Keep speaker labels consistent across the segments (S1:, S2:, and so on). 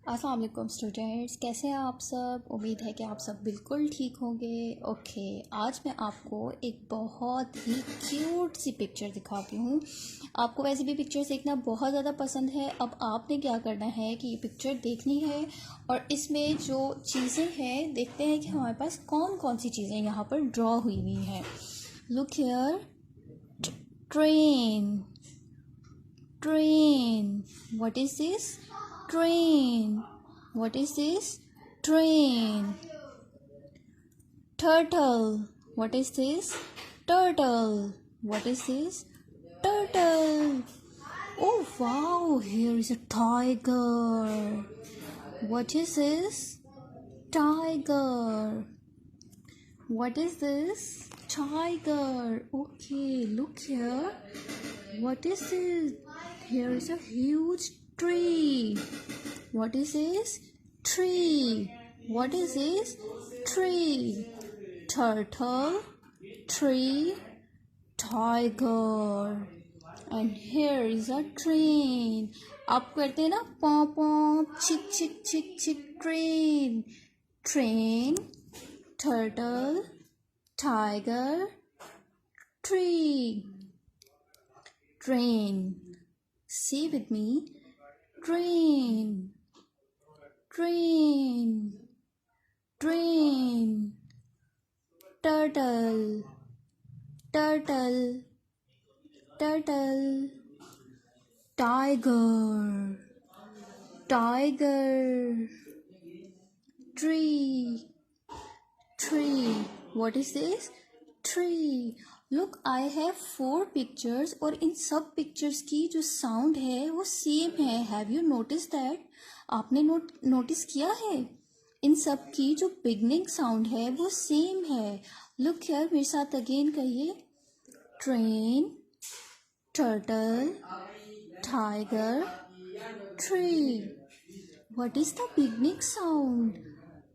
S1: अस्सलाम वालेकुम स्टूडेंट्स, कैसे हैं आप सब। उम्मीद है कि आप सब बिल्कुल ठीक होंगे। ओके, आज मैं आपको एक बहुत ही क्यूट सी पिक्चर दिखाती हूँ। आपको वैसे भी पिक्चर्स देखना बहुत ज़्यादा पसंद है। अब आपने क्या करना है कि ये पिक्चर देखनी है और इसमें जो चीज़ें हैं देखते हैं कि हमारे पास कौन कौन सी चीज़ें यहाँ पर ड्रॉ हुई हुई हैं। Look here, train, train. What is this? Train. What is this? Train. Turtle. What is this? Turtle. What is this? Turtle. Oh wow, here is a tiger. What is this? Tiger. What is this? Tiger. Okay, look here. What is this? Here is a huge tree. What is this? Tree. What is this? Tree. Turtle, tree, tiger. And here is a train. आप करते हैं ना पॉ पॉ चिक चिक चिक चिक train. Train, turtle, tiger, tree. Train. Say with me. Train. Train. Train. Turtle. Turtle. Turtle. Tiger. Tiger. Tree. Tree. What is this? Tree. Look, I have 4 pictures और इन सब पिक्चर्स की जो साउंड है वो सेम है. Have you notice that? आपने notice किया है? इन सब की जो बिगनिंग साउंड है वो सेम है. लुक हियर, मेरे साथ अगेन कहिए. Train, turtle, tiger, tree. What is the beginning sound?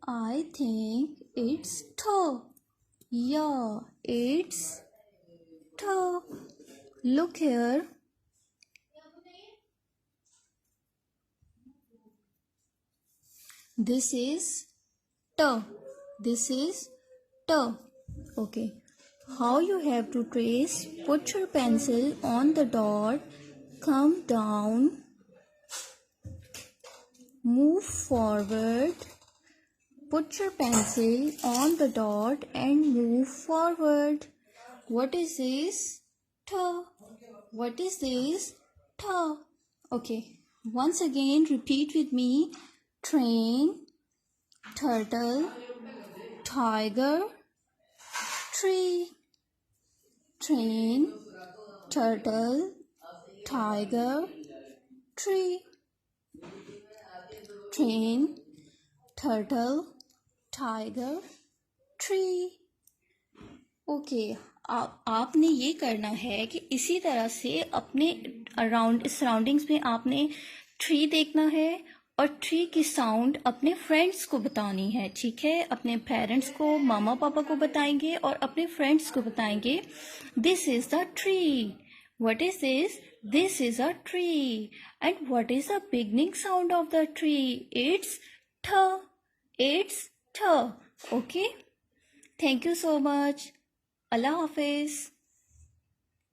S1: I think it's th. Yeah, it's th. Look here. This is t. This is t. Okay. How you have to trace? Put your pencil on the dot. Come down. Move forward. Put your pencil on the dot and move forward. What is this? T. What is this? T. Okay. Once again, repeat with me. Train, turtle, tiger, tree. Train, turtle, tiger, tree. Train, turtle, tiger, tree. Okay, आपने ये करना है कि इसी तरह से अपने around surroundings में आपने ट्री देखना है और ट्री की साउंड अपने फ्रेंड्स को बतानी है. ठीक है, अपने पेरेंट्स को, मामा पापा को बताएंगे और अपने फ्रेंड्स को बताएंगे. This is the tree. What is this? This is a tree. And what is the beginning sound of the tree? It's th. It's th. Okay. Thank you so much. Allah Hafiz.